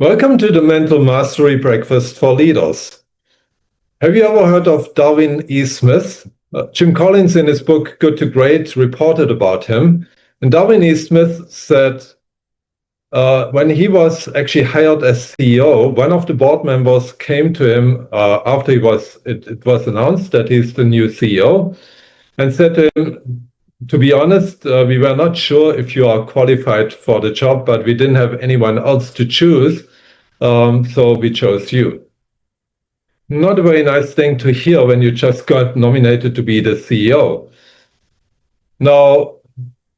Welcome to the Mental Mastery Breakfast for Leaders. Have you ever heard of Darwin E. Smith? Jim Collins, in his book Good to Great, reported about him. And Darwin E. Smith said when he was actually hired as CEO, one of the board members came to him after it was announced that he's the new CEO, and said to him, to be honest, we were not sure if you are qualified for the job, but we didn't have anyone else to choose, so we chose you. Not a very nice thing to hear when you just got nominated to be the CEO. Now,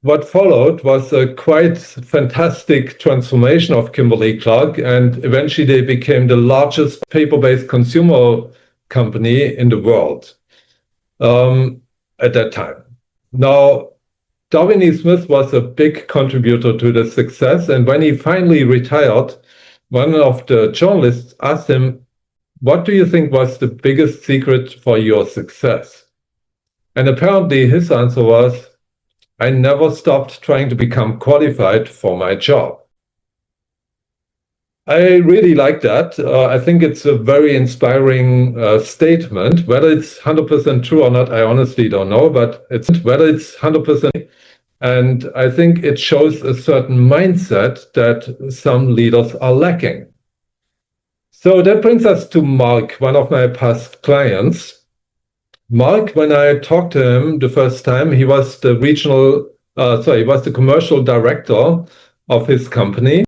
what followed was a quite fantastic transformation of Kimberly-Clark, and eventually they became the largest paper-based consumer company in the world at that time. Now, Darwin E. Smith was a big contributor to the success, and when he finally retired, one of the journalists asked him, "What do you think was the biggest secret for your success?" And apparently his answer was, "I never stopped trying to become qualified for my job." I really like that. I think it's a very inspiring statement. Whether it's 100% true or not, I honestly don't know, but whether it's 100%, and I think it shows a certain mindset that some leaders are lacking. So that brings us to Mark, one of my past clients. Mark, when I talked to him the first time, he was the commercial director of his company.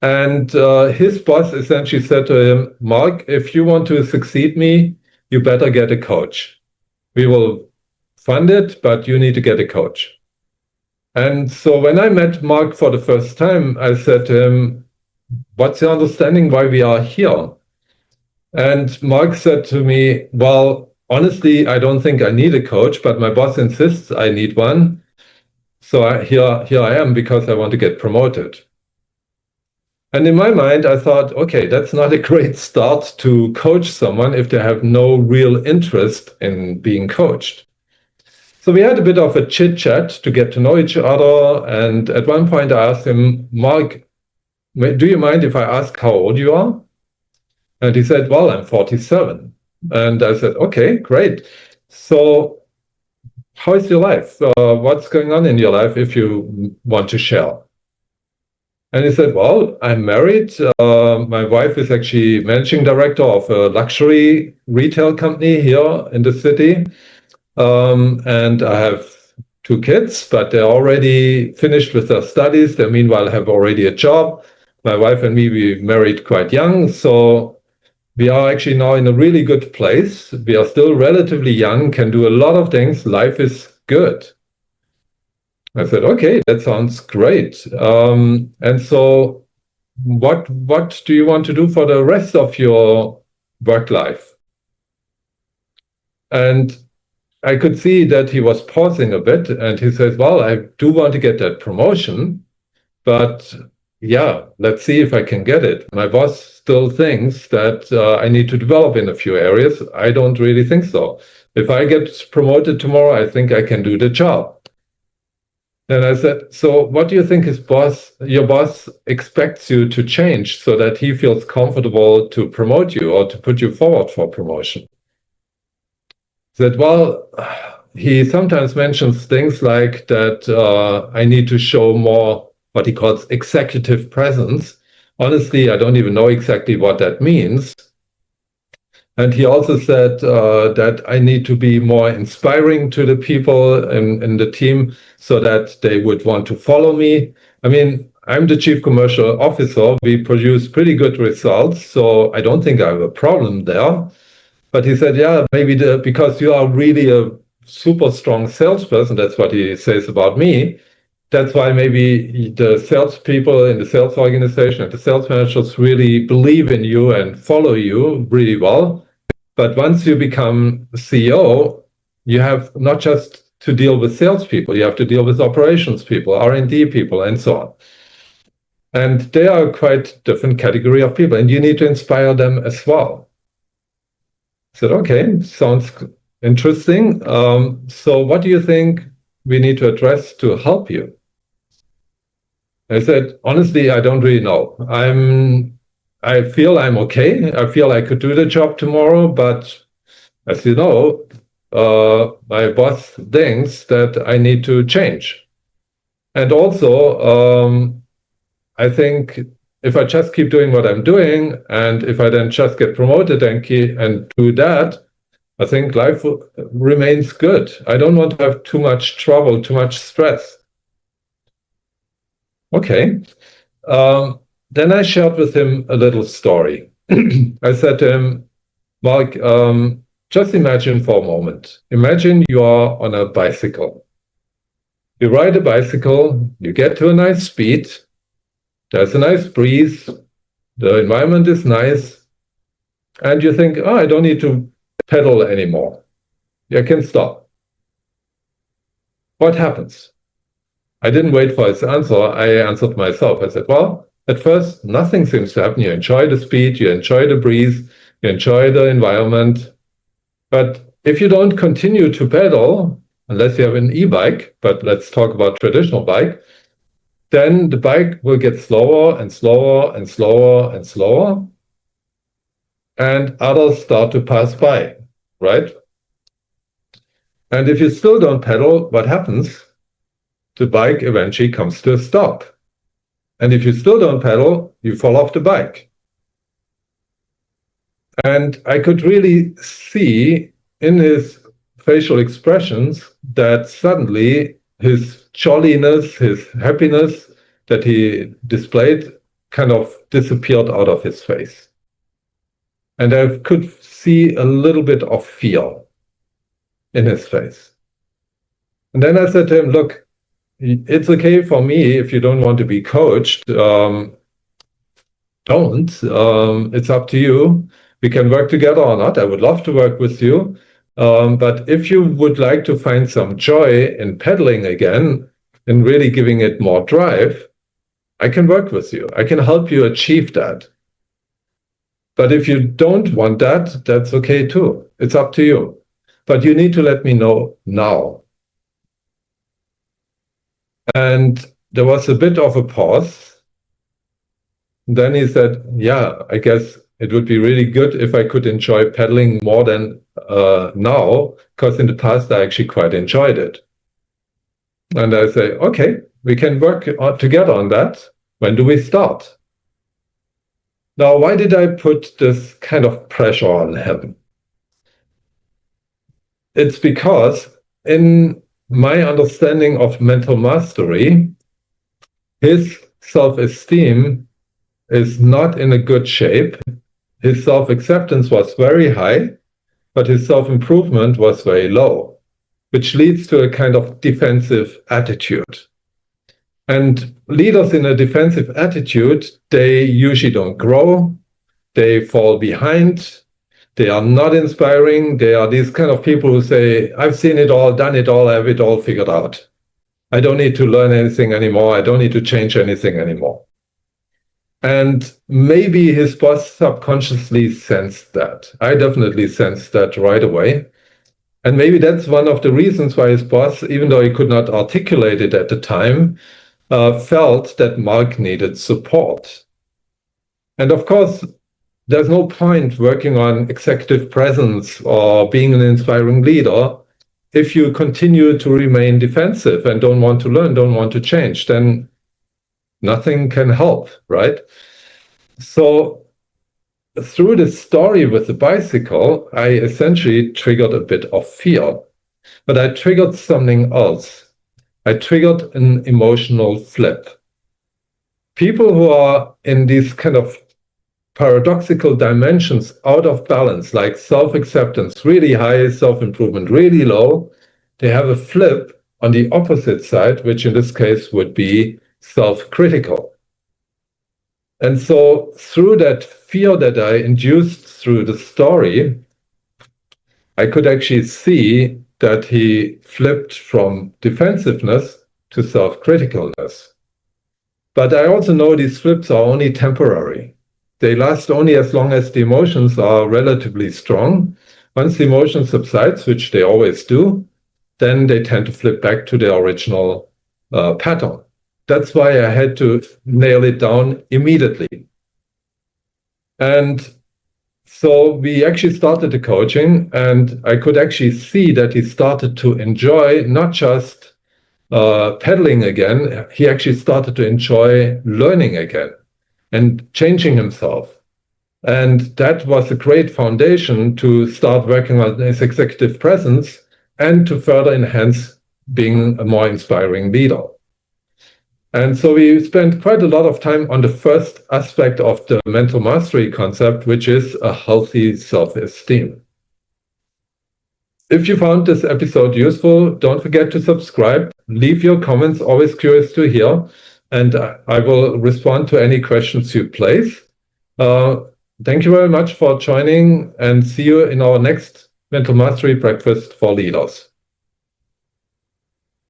And his boss essentially said to him, "Mark, if you want to succeed me, you better get a coach. We will fund it, but you need to get a coach." And so when I met Mark for the first time, I said to him, "What's your understanding why we are here?" And Mark said to me, "Well, honestly, I don't think I need a coach, but my boss insists I need one. So here I am because I want to get promoted." And in my mind, I thought, okay, that's not a great start to coach someone if they have no real interest in being coached. So we had a bit of a chit chat to get to know each other. And at one point I asked him, "Mark, do you mind if I ask how old you are?" And he said, "Well, I'm 47. And I said, "Okay, great. So how is your life? What's going on in your life if you want to share?" And he said, "Well, I'm married. My wife is actually managing director of a luxury retail company here in the city. And I have two kids, but they're already finished with their studies. They meanwhile have already a job. My wife and me, we married quite young. So we are actually now in a really good place. We are still relatively young, can do a lot of things. Life is good." I said, "Okay, that sounds great. And so what do you want to do for the rest of your work life?" And I could see that he was pausing a bit, and he says, "Well, I do want to get that promotion, but yeah, let's see if I can get it. My boss still thinks that I need to develop in a few areas. I don't really think so. If I get promoted tomorrow, I think I can do the job." And I said, "So what do you think your boss expects you to change so that he feels comfortable to promote you or to put you forward for promotion?" He said, "Well, he sometimes mentions things like that I need to show more what he calls executive presence. Honestly, I don't even know exactly what that means. And he also said that I need to be more inspiring to the people in the team so that they would want to follow me. I mean, I'm the chief commercial officer. We produce pretty good results, so I don't think I have a problem there." But he said, "Yeah, maybe because you are really a super strong salesperson," that's what he says about me. "That's why maybe the salespeople in the sales organization and the sales managers really believe in you and follow you really well. But once you become CEO, you have not just to deal with salespeople, you have to deal with operations people, R&D people, and so on. And they are quite different category of people, and you need to inspire them as well." I said, "Okay, sounds interesting. So what do you think we need to address to help you?" I said, "Honestly, I don't really know. I'm I feel I'm okay. I feel I could do the job tomorrow, but as you know, my boss thinks that I need to change. And also, I think if I just keep doing what I'm doing, and if I then just get promoted and do that, I think life remains good. I don't want to have too much trouble, too much stress. Okay. Then I shared with him a little story. I said to him, Mark, just imagine for a moment. Imagine you are on a bicycle. You ride a bicycle, you get to a nice speed, there's a nice breeze, the environment is nice, and you think, oh, I don't need to pedal anymore. I can stop. What happens? I didn't wait for his answer. I answered myself. I said, well, at first, nothing seems to happen. You enjoy the speed, you enjoy the breeze, you enjoy the environment. But if you don't continue to pedal, unless you have an e-bike, but let's talk about traditional bike, then the bike will get slower and slower and slower and slower, and others start to pass by, right? And if you still don't pedal, what happens? The bike eventually comes to a stop. And if you still don't pedal, you fall off the bike. And I could really see in his facial expressions that suddenly his jolliness, his happiness that he displayed kind of disappeared out of his face. And I could see a little bit of fear in his face. And then I said to him, look, it's okay for me if you don't want to be coached. Don't. It's up to you. We can work together or not. I would love to work with you. But if you would like to find some joy in pedaling again and really giving it more drive, I can work with you. I can help you achieve that. But if you don't want that, that's okay too. It's up to you. But you need to let me know now. And there was a bit of a pause. Then he said, yeah, I guess it would be really good if I could enjoy pedaling more than now, because in the past I actually quite enjoyed it. And I say, okay, we can work together on that. When do we start? Now, why did I put this kind of pressure on him? It's because in my understanding of mental mastery, his self-esteem is not in a good shape. His self-acceptance was very high, but his self-improvement was very low, which leads to a kind of defensive attitude. And leaders in a defensive attitude, they usually don't grow, they fall behind, they are not inspiring. They are these kind of people who say, I've seen it all, done it all, I have it all figured out. I don't need to learn anything anymore. I don't need to change anything anymore. And maybe his boss subconsciously sensed that. I definitely sensed that right away. And maybe that's one of the reasons why his boss, even though he could not articulate it at the time, felt that Mark needed support. And of course, there's no point working on executive presence or being an inspiring leader if you continue to remain defensive and don't want to learn, don't want to change. Then nothing can help, right? So through the story with the bicycle, I essentially triggered a bit of fear, but I triggered something else. I triggered an emotional flip. People who are in these kind of paradoxical dimensions out of balance, like self-acceptance, really high, self-improvement, really low, they have a flip on the opposite side, which in this case would be self-critical. And so through that fear that I induced through the story, I could actually see that he flipped from defensiveness to self-criticalness. But I also know these flips are only temporary. They last only as long as the emotions are relatively strong. Once the emotion subsides, which they always do, then they tend to flip back to their original pattern. That's why I had to nail it down immediately. And so we actually started the coaching, and I could actually see that he started to enjoy not just pedaling again, he actually started to enjoy learning again and changing himself. And that was a great foundation to start working on his executive presence and to further enhance being a more inspiring leader. And so we spent quite a lot of time on the first aspect of the mental mastery concept, which is a healthy self-esteem. If you found this episode useful, don't forget to subscribe. Leave your comments, always curious to hear, and I will respond to any questions you place. Thank you very much for joining, and see you in our next Mental Mastery Breakfast for Leaders.